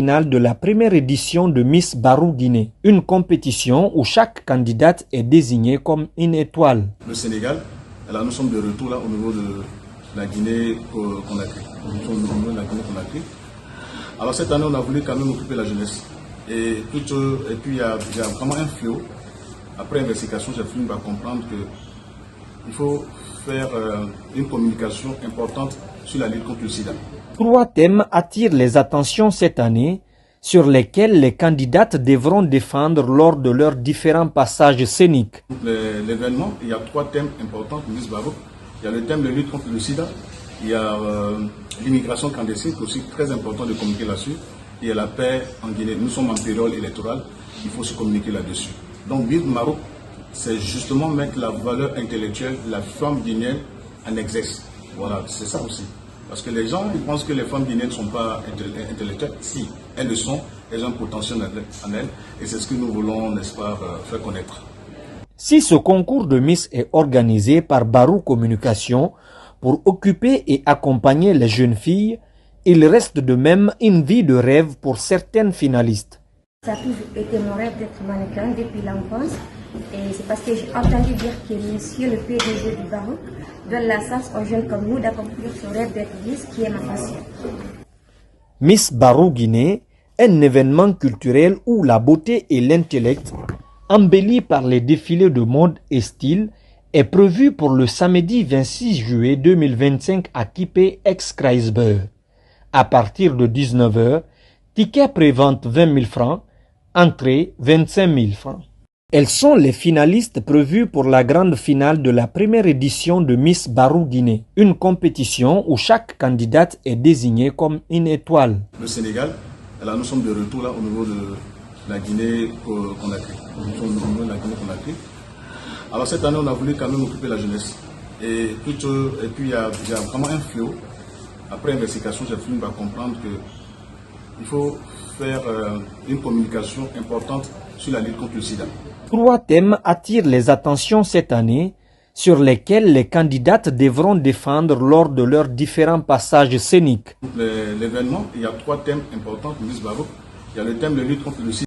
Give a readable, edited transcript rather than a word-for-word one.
finale de la première édition de Miss Barou Guinée, une compétition où chaque candidate est désignée comme une étoile. Le Sénégal, alors nous sommes de retour là au niveau de la Guinée-Conakry. Alors cette année, on a voulu quand même occuper la jeunesse. Et puis il y a vraiment un fléau. Après investigation, j'ai fini par comprendre qu'il faut faire une communication importante sur la lutte contre le sida. 3 thèmes attirent les attentions cette année, sur lesquels les candidates devront défendre lors de leurs différents passages scéniques. L'événement, il y a 3 thèmes importants pour Miss Barou. Il y a le thème de lutte contre le sida, il y a l'immigration clandestine, c'est aussi très important de communiquer là-dessus. Il y a la paix en Guinée. Nous sommes en période électorale, il faut se communiquer là-dessus. Donc Miss Maroc, c'est justement mettre la valeur intellectuelle de la femme guinéenne en exerce. Voilà, c'est ça aussi. Parce que les gens ils pensent que les femmes guinéennes ne sont pas intellectuelles. Si, elles le sont, elles ont un potentiel en elles. Et c'est ce que nous voulons, n'est-ce pas, faire connaître. Si ce concours de Miss est organisé par Barou Communication pour occuper et accompagner les jeunes filles, il reste de même une vie de rêve pour certaines finalistes. Ça a toujours été mon rêve d'être mannequin depuis l'enfance. Et c'est parce que j'ai entendu dire que monsieur le PDG du Barou donne la chance aux jeunes comme nous d'accomplir ce rêve d'être Miss qui est ma passion. Miss Barou Guinée, un événement culturel où la beauté et l'intellect, embelli par les défilés de mode et style, est prévu pour le samedi 26 juillet 2025 à Kipé, ex-Kreisberg. À partir de 19 h, ticket prévente 20 000 francs, entrée 25 000 francs. Elles sont les finalistes prévues pour la grande finale de la première édition de Miss Barou Guinée, une compétition où chaque candidate est désignée comme une étoile. Le Sénégal, alors nous sommes de retour là au niveau de la Guinée-Conakry. Alors cette année, on a voulu quand même occuper la jeunesse. Et puis il y a vraiment un fléau. Après investigation, j'ai fini par comprendre qu'il faut faire une communication importante sur la lutte contre le sida. 3 thèmes attirent les attentions cette année, sur lesquels les candidates devront défendre lors de leurs différents passages scéniques. L'événement, il y a 3 thèmes importants pour Miss Barou. Il y a le thème de lutte contre le sida.